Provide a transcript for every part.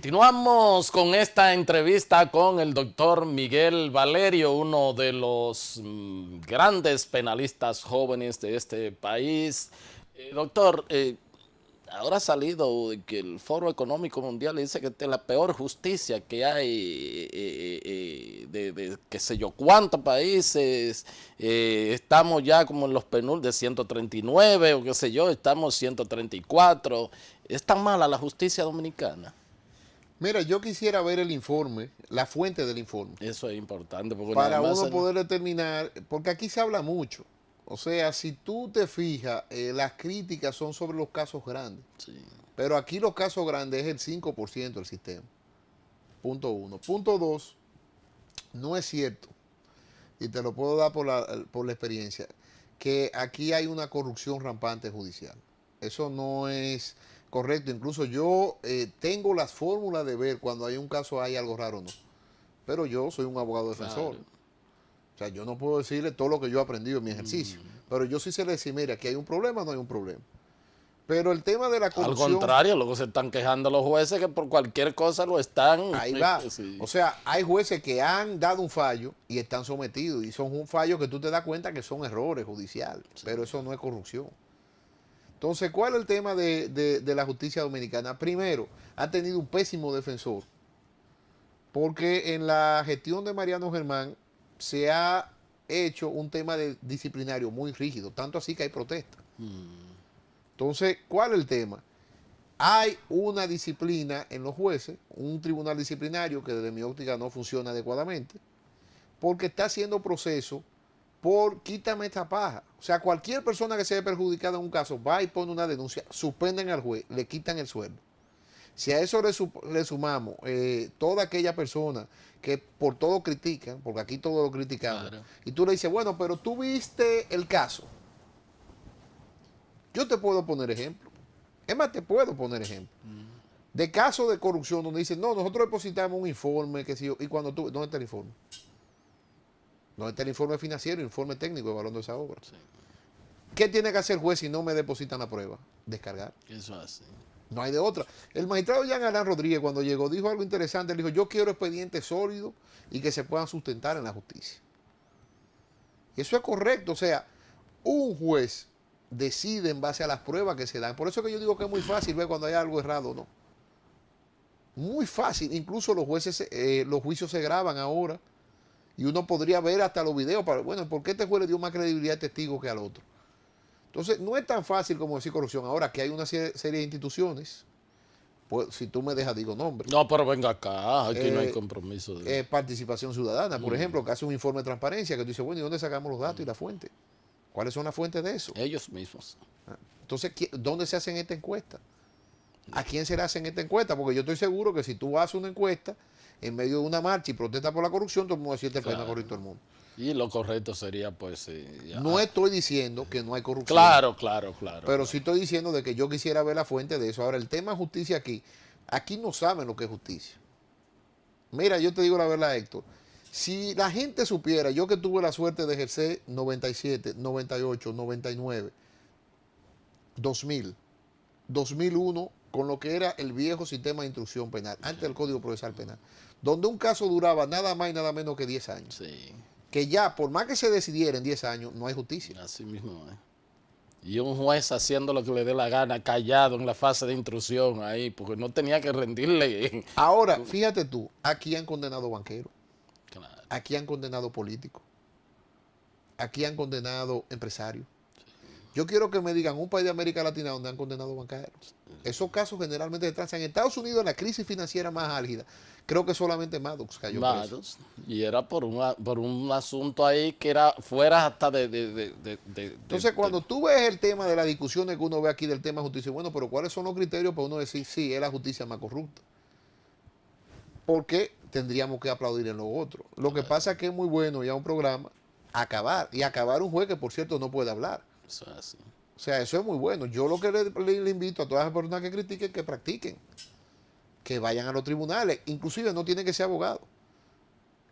Continuamos con esta entrevista con el doctor Miguel Valerio, uno de los grandes penalistas jóvenes de este país. Doctor, ahora ha salido que el Foro Económico Mundial dice que esta es la peor justicia que hay de qué sé yo cuántos países. Estamos ya como en los penúltimos de 139 o qué sé yo, estamos 134. ¿Es tan mala la justicia dominicana? Mira, yo quisiera ver el informe, la fuente del informe, Eso es importante porque nada para más uno poder determinar, porque aquí se habla mucho. O sea, si tú te fijas, las críticas son sobre los casos grandes, sí. pero aquí los casos grandes es el 5% del sistema. Punto uno. Punto dos, no es cierto, y te lo puedo dar por la experiencia, que aquí hay una corrupción rampante judicial. Eso no es correcto. Incluso yo tengo las fórmulas de ver cuando hay un caso hay algo raro o no. Pero yo soy un abogado defensor. Claro. O sea, yo no puedo decirle todo lo que yo he aprendido en mi ejercicio. Pero yo sí sé decir, mira, aquí hay un problema, no hay un problema. Pero el tema de la Al corrupción, contrario, luego se están quejando los jueces que por cualquier cosa lo están. ahí va. Sí. O sea, hay jueces que han dado un fallo y están sometidos. Y son un fallo que tú te das cuenta que son errores judiciales. Sí. Pero eso no es corrupción. Entonces, ¿cuál es el tema de la justicia dominicana? Primero, ha tenido un pésimo defensor, porque en la gestión de Mariano Germán se ha hecho un tema de disciplinario muy rígido, tanto así que hay protestas. Entonces, ¿cuál es el tema? Hay una disciplina en los jueces, un tribunal disciplinario que desde mi óptica no funciona adecuadamente, porque está haciendo proceso por quítame esta paja. O sea, cualquier persona que se haya perjudicado en un caso va y pone una denuncia, suspenden al juez, le quitan el sueldo. Si a eso le sumamos toda aquella persona que por todo critican, porque aquí todo lo criticamos, claro, y tú le dices, bueno, pero tú viste el caso. Yo te puedo poner ejemplo. Es más, te puedo poner ejemplo. De casos de corrupción donde dicen, no, nosotros depositamos un informe, que sí, y cuando tú, ¿dónde está el informe? ¿Dónde está el informe financiero, el informe técnico evaluando esa obra? Sí. ¿Qué tiene que hacer el juez si no me depositan la prueba? Descargar. Eso hace. No hay de otra. El magistrado Jean Alain Rodríguez, cuando llegó, dijo algo interesante. Él dijo, yo quiero expedientes sólidos y que se puedan sustentar en la justicia. Y eso es correcto. O sea, un juez decide en base a las pruebas que se dan. Por eso es que yo digo que es muy fácil ver cuando hay algo errado o no. Muy fácil. Incluso los jueces, los juicios se graban ahora. Y uno podría ver hasta los videos para, bueno, ¿por qué este juez le dio más credibilidad al testigo que al otro? Entonces, no es tan fácil como decir corrupción. Ahora que hay una serie de instituciones, pues si tú me dejas, digo nombre. No, pero venga acá, aquí no hay compromiso. Participación ciudadana, por ejemplo, que hace un informe de transparencia, que tú dices, bueno, ¿y dónde sacamos los datos y la fuente? ¿Cuáles son las fuentes de eso? Ellos mismos. Entonces, ¿dónde se hacen esta encuesta? ¿A quién se le hacen esta encuesta? Porque yo estoy seguro que si tú haces una encuesta en medio de una marcha y protestas por la corrupción, todo el mundo va a decir este país no corrupto el mundo. Y lo correcto sería, pues... no estoy diciendo que no hay corrupción. Claro. Pero sí estoy diciendo de que yo quisiera ver la fuente de eso. Ahora, el tema justicia aquí no saben lo que es justicia. Mira, yo te digo la verdad, Héctor. Si la gente supiera, yo que tuve la suerte de ejercer 97, 98, 99, 2000, 2001, con lo que era el viejo sistema de instrucción penal, antes del Código Procesal Penal, donde un caso duraba nada más y nada menos que 10 años. Sí. Que ya, por más que se decidiera en 10 años, no hay justicia. Así mismo es. Y un juez haciendo lo que le dé la gana, callado en la fase de instrucción ahí, porque no tenía que rendirle. Ahora, fíjate tú, aquí han condenado banqueros, Claro. aquí han condenado políticos, aquí han condenado empresarios. Yo quiero que me digan un país de América Latina donde han condenado banqueros. Esos casos generalmente se transan. En Estados Unidos, en la crisis financiera más álgida, creo que solamente Maddox cayó preso. Y era por un asunto ahí que era fuera hasta de Entonces, cuando tú ves el tema de las discusiones que uno ve aquí del tema de justicia, bueno, pero ¿cuáles son los criterios para uno decir, sí, es la justicia más corrupta? Porque tendríamos que aplaudir en lo otro. Lo que pasa es que es muy bueno ya un programa acabar. Y acabar un juez que, por cierto, no puede hablar. Eso es así. O sea, eso es muy bueno. Yo lo que le invito a todas las personas que critiquen, que practiquen. Que vayan a los tribunales. Inclusive no tienen que ser abogados.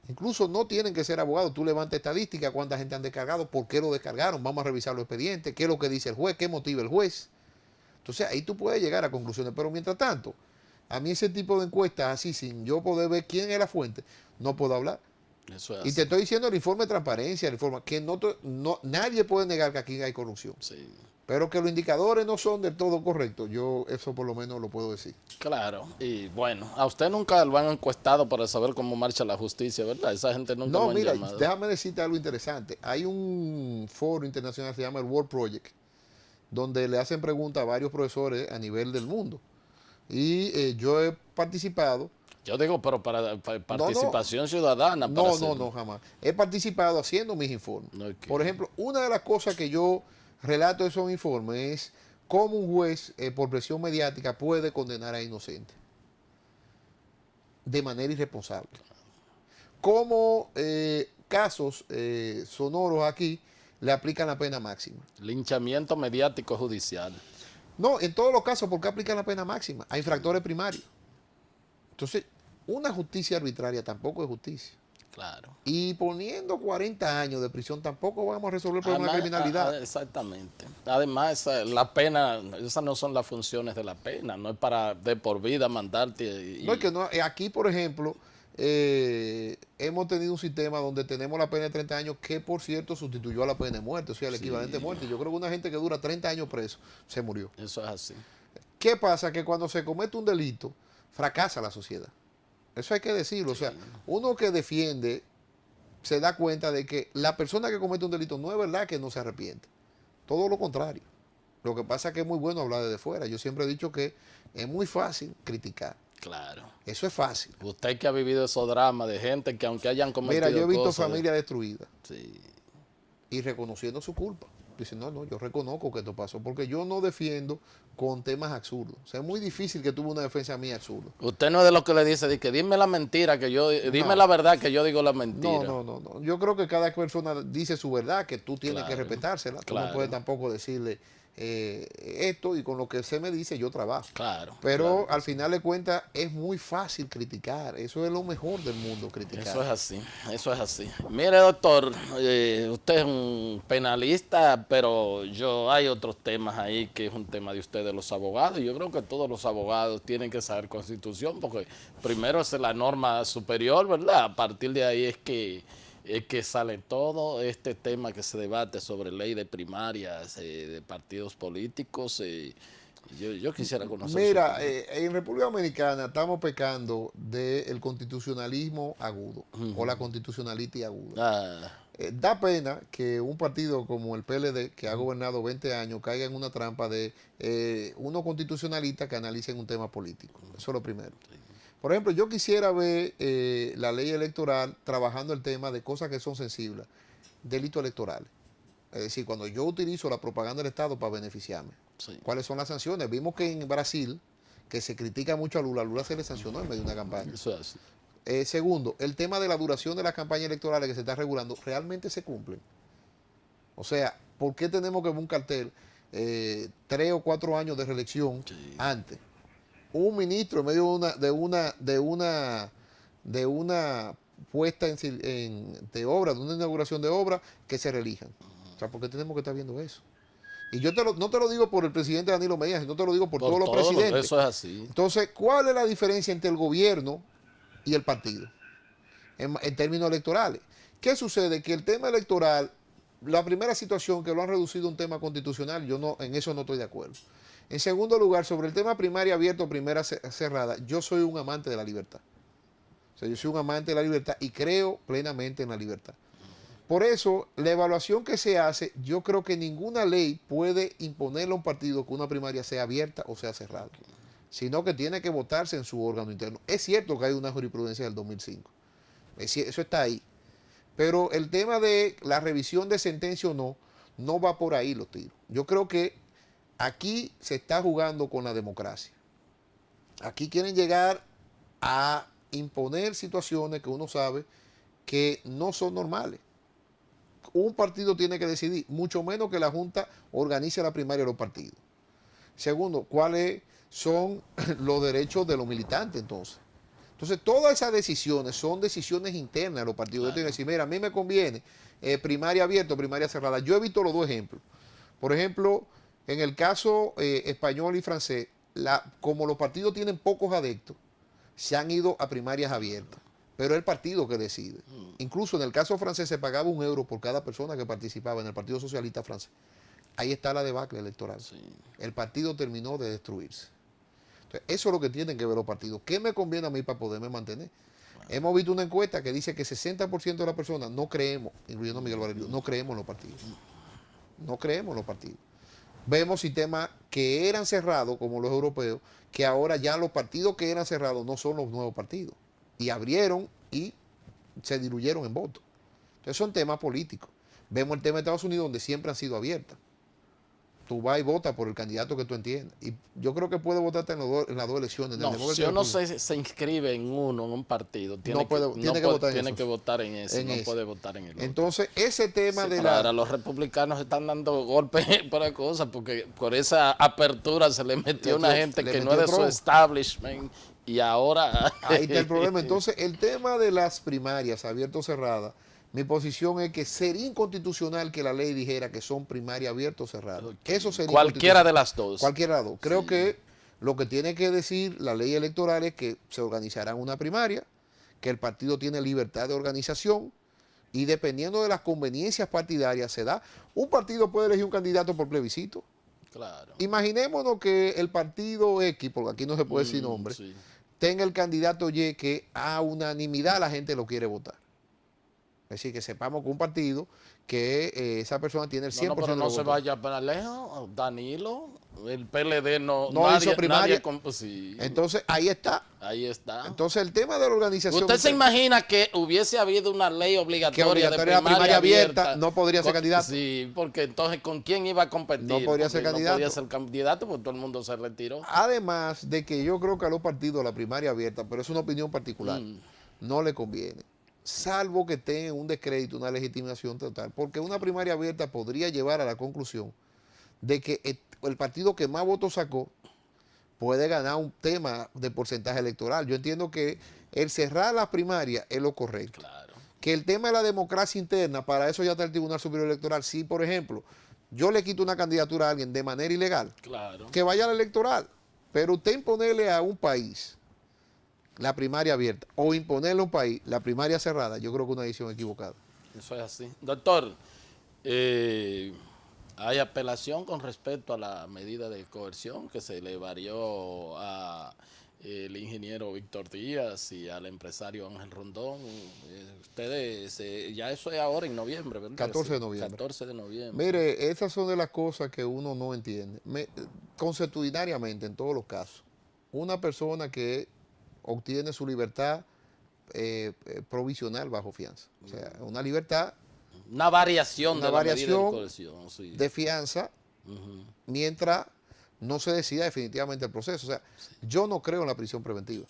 Incluso no tienen que ser abogados. Tú levantas estadística, cuánta gente han descargado, por qué lo descargaron, vamos a revisar los expedientes, qué es lo que dice el juez, qué motiva el juez. Entonces ahí tú puedes llegar a conclusiones. Pero mientras tanto, A mí ese tipo de encuestas, así, sin yo poder ver quién es la fuente, no puedo hablar. Eso es Y así. te estoy diciendo el informe de transparencia, el informe, que nadie puede negar que aquí hay corrupción. Sí. Pero que los indicadores no son del todo correctos, yo eso por lo menos lo puedo decir. Claro, y bueno, a usted nunca lo han encuestado para saber cómo marcha la justicia, ¿verdad? Esa gente nunca No, lo han mira, llamado. déjame decirte algo interesante. Hay un foro internacional, se llama el World Project, donde le hacen preguntas a varios profesores a nivel del mundo. Y yo he participado. Yo digo, pero para participación ciudadana. Para No, hacer... no, jamás. He participado haciendo mis informes. Okay. Por ejemplo, una de las cosas que yo relato de esos informes es cómo un juez por presión mediática puede condenar a inocentes de manera irresponsable. Cómo casos sonoros aquí le aplican la pena máxima. Linchamiento mediático judicial. No, en todos los casos, ¿por qué aplican la pena máxima? A infractores primarios. Entonces, una justicia arbitraria tampoco es justicia. Claro. Y poniendo 40 años de prisión tampoco vamos a resolver el problema de la criminalidad. Exactamente. Además, la pena, esas no son las funciones de la pena, no es para de por vida mandarte. No, es que no, aquí, por ejemplo, hemos tenido un sistema donde tenemos la pena de 30 años que, por cierto, sustituyó a la pena de muerte, o sea, el equivalente de muerte. Yo creo que una gente que dura 30 años preso se murió. Eso es así. ¿Qué pasa? Que cuando se comete un delito, fracasa la sociedad. Eso hay que decirlo. O sea, uno que defiende se da cuenta de que la persona que comete un delito no es verdad que no se arrepiente. Todo lo contrario. Lo que pasa es que es muy bueno hablar desde fuera. Yo siempre he dicho que es muy fácil criticar. Claro. Eso es fácil. Usted que ha vivido esos dramas de gente que aunque hayan cometido Mira, yo he visto cosas, familias destruidas sí. y reconociendo su culpa. Dicen, no, yo reconozco que esto pasó, porque yo no defiendo con temas absurdos. O sea, es muy difícil que tuve una defensa mía absurda. Usted no es de los que le dice, de que dime la mentira, que yo, dime la verdad que yo digo la mentira. No. Yo creo que cada persona dice su verdad, que tú tienes que respetársela. Tú no puedes tampoco decirle esto, y con lo que se me dice yo trabajo. Claro. Pero al final de cuentas es muy fácil criticar. Eso es lo mejor del mundo, criticar. Eso es así, eso es así. Mire, doctor, usted es un penalista, pero hay otros temas ahí que es un tema de ustedes, los abogados. Yo creo que todos los abogados tienen que saber Constitución, porque primero es la norma superior, ¿verdad? A partir de ahí es que sale todo este tema que se debate sobre ley de primarias, de partidos políticos. Yo quisiera conocer. Mira, en República Dominicana estamos pecando del constitucionalismo agudo o la constitucionality aguda. Da pena que un partido como el PLD, que ha gobernado 20 años, caiga en una trampa de unos constitucionalistas que analicen un tema político. Eso es lo primero. Por ejemplo, yo quisiera ver la ley electoral trabajando el tema de cosas que son sensibles, delitos electorales. Es decir, cuando yo utilizo la propaganda del Estado para beneficiarme, ¿cuáles son las sanciones? Vimos que en Brasil, que se critica mucho a Lula se le sancionó en medio de una campaña. Eso es así. Segundo, el tema de la duración de las campañas electorales que se está regulando, ¿realmente se cumplen? O sea, ¿por qué tenemos que ver un cartel 3 o 4 años de reelección antes? Un ministro en medio de una puesta de obra, de una inauguración de obra, que se reelijan. O sea, ¿por qué tenemos que estar viendo eso? Y yo no te lo digo por el presidente Danilo Medina, sino te lo digo por todos los presidentes. Eso es así. Entonces, ¿cuál es la diferencia entre el gobierno y el partido en términos electorales? ¿Qué sucede? Que el tema electoral, la primera situación que lo han reducido a un tema constitucional, en eso no estoy de acuerdo. En segundo lugar, sobre el tema primaria abierta o primera cerrada, yo soy un amante de la libertad. O sea, yo soy un amante de la libertad y creo plenamente en la libertad. Por eso, la evaluación que se hace, yo creo que ninguna ley puede imponerle a un partido que una primaria sea abierta o sea cerrada, sino que tiene que votarse en su órgano interno. Es cierto que hay una jurisprudencia del 2005, eso está ahí, pero el tema de la revisión de sentencia o no va por ahí los tiros. Yo creo que aquí se está jugando con la democracia. Aquí quieren llegar a imponer situaciones que uno sabe que no son normales. Un partido tiene que decidir, mucho menos que la Junta organice la primaria de los partidos. Segundo, ¿cuáles son los derechos de los militantes entonces? Entonces, todas esas decisiones son decisiones internas de los partidos. Yo tengo que decir, mira, a mí me conviene primaria abierta o primaria cerrada. Yo he visto los dos ejemplos. Por ejemplo, en el caso español y francés, como los partidos tienen pocos adeptos, se han ido a primarias abiertas. Pero es el partido que decide. Incluso en el caso francés se pagaba €1 por cada persona que participaba en el Partido Socialista francés. Ahí está la debacle electoral. Sí. El partido terminó de destruirse. Entonces, eso es lo que tienen que ver los partidos. ¿Qué me conviene a mí para poderme mantener? Hemos visto una encuesta que dice que 60% de las personas no creemos, incluyendo a Miguel Valerio, no creemos en los partidos. No creemos en los partidos. Vemos sistemas que eran cerrados, como los europeos, que ahora ya los partidos que eran cerrados no son los nuevos partidos. Y abrieron y se diluyeron en votos. Entonces son temas políticos. Vemos el tema de Estados Unidos, donde siempre han sido abiertas. Tú vas y votas por el candidato que tú entiendas. Y yo creo que puedes votarte en las dos elecciones. No, si uno se inscribe en un partido, tiene que votar en ese, no puede votar en el otro. Entonces, ese tema sí, ahora los republicanos están dando golpes para cosas, porque por esa apertura se le metió una gente que no es de su establishment, y ahora... Ahí está el problema. Entonces, el tema de las primarias, abiertas o cerradas, mi posición es que sería inconstitucional que la ley dijera que son primarias abiertas o cerradas. Eso sería cualquiera de las dos. Cualquiera de las dos. Creo que lo que tiene que decir la ley electoral es que se organizará una primaria, que el partido tiene libertad de organización y dependiendo de las conveniencias partidarias se da. Un partido puede elegir un candidato por plebiscito. Claro. Imaginémonos que el partido X, porque aquí no se puede decir nombre, tenga el candidato Y que a unanimidad la gente lo quiere votar. Es decir, que sepamos que un partido que esa persona tiene el 100% pero no de se vaya para lejos, Danilo, el PLD no hizo primaria. Sí. Entonces, ahí está. Ahí está. Entonces, el tema de la organización... ¿Usted se imagina que hubiese habido una ley obligatoria de primaria abierta? No podría ser candidato. Sí, porque entonces, ¿con quién iba a competir? No podría ser candidato. No podía ser candidato porque todo el mundo se retiró. Además de que yo creo que a los partidos la primaria abierta, pero es una opinión particular, no le conviene. Salvo que tenga un descrédito, una legitimación total, porque una primaria abierta podría llevar a la conclusión de que el partido que más votos sacó puede ganar un tema de porcentaje electoral. Yo entiendo que el cerrar las primarias es lo correcto. Claro. Que el tema de la democracia interna, para eso ya está el Tribunal Superior Electoral. Si, por ejemplo, yo le quito una candidatura a alguien de manera ilegal, que vaya al electoral, pero usted imponerle a un país la primaria abierta o imponerle a un país la primaria cerrada, yo creo que es una decisión equivocada. Eso es así. Doctor, hay apelación con respecto a la medida de coerción que se le varió a el ingeniero Víctor Díaz y al empresario Ángel Rondón. Ustedes, ya eso es ahora en noviembre, ¿verdad? 14 de noviembre. 14 de noviembre. Mire, esas son de las cosas que uno no entiende. Consuetudinariamente, en todos los casos, una persona que obtiene su libertad provisional bajo fianza. O sea, una libertad... Una variación de coerción, de fianza, mientras no se decida definitivamente el proceso. O sea, yo no creo en la prisión preventiva.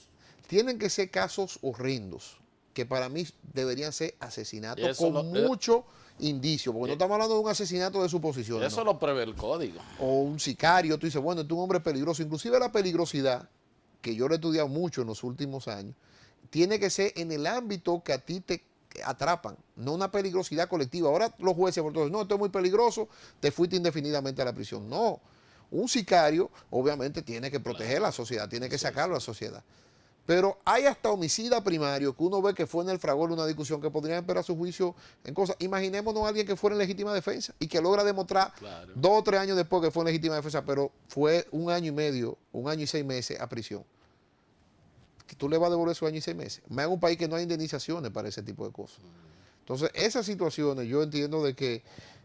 Tienen que ser casos horrendos, que para mí deberían ser asesinatos con mucho indicio, porque no estamos hablando de un asesinato de suposición. Eso lo prevé el código. O un sicario, tú dices, bueno, tú un hombre peligroso. Inclusive la peligrosidad, que yo lo he estudiado mucho en los últimos años, tiene que ser en el ámbito que a ti te atrapan, no una peligrosidad colectiva. Ahora los jueces, por todos, no, esto es muy peligroso, te fuiste indefinidamente a la prisión. No, un sicario obviamente tiene que proteger a la sociedad, tiene que sacarlo a la sociedad. Pero hay hasta homicida primario que uno ve que fue en el fragor de una discusión que podrían esperar su juicio en cosas. Imaginémonos a alguien que fuera en legítima defensa y que logra demostrar 2 o 3 años después que fue en legítima defensa, pero fue 1 año y medio, 1 año y 6 meses a prisión. Tú le vas a devolver su año y 6 meses. Más en un país que no hay indemnizaciones para ese tipo de cosas. Entonces, esas situaciones yo entiendo de que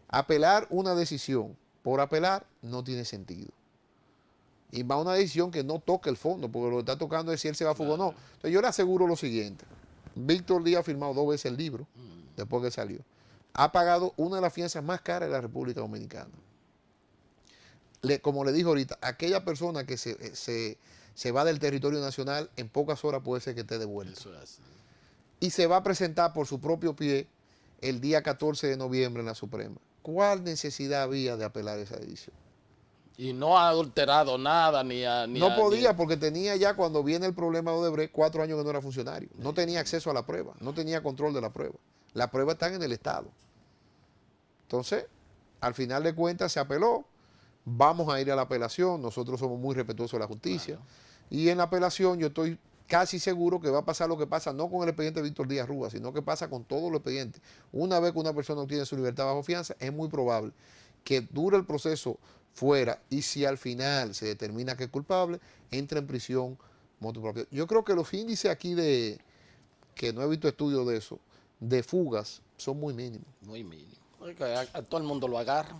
apelar una decisión por apelar no tiene sentido. Y va a una decisión que no toca el fondo, porque lo que está tocando es si él se va a fugar o no. Entonces, yo le aseguro lo siguiente. Víctor Díaz ha firmado 2 veces el libro, después que salió. Ha pagado una de las fianzas más caras de la República Dominicana. Como le dijo ahorita, aquella persona que se va del territorio nacional, en pocas horas puede ser que esté de vuelta. Y se va a presentar por su propio pie el día 14 de noviembre en la Suprema. ¿Cuál necesidad había de apelar esa decisión? Y no ha adulterado nada, no podía, porque tenía ya, cuando viene el problema de Odebrecht, 4 años que no era funcionario. No tenía acceso a la prueba, no tenía control de la prueba. Las pruebas están en el Estado. Entonces, al final de cuentas se apeló, Vamos a ir a la apelación, nosotros somos muy respetuosos de la justicia. Claro. Y en la apelación yo estoy casi seguro que va a pasar lo que pasa no con el expediente de Víctor Díaz Rúa, sino que pasa con todos los expedientes. Una vez que una persona obtiene su libertad bajo fianza, es muy probable que dure el proceso fuera y si al final se determina que es culpable, entra en prisión motu propio. Yo creo que los índices aquí de, que no he visto estudios de eso, de fugas, son muy mínimos. Muy mínimos. A todo el mundo lo agarra.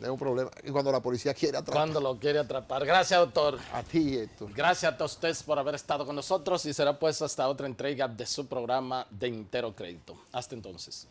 Es un problema. Y cuando la policía quiere atrapar. Cuando lo quiere atrapar. Gracias, doctor. A ti, Héctor. Gracias a ustedes por haber estado con nosotros y será pues hasta otra entrega de su programa de Entero Crédito. Hasta entonces.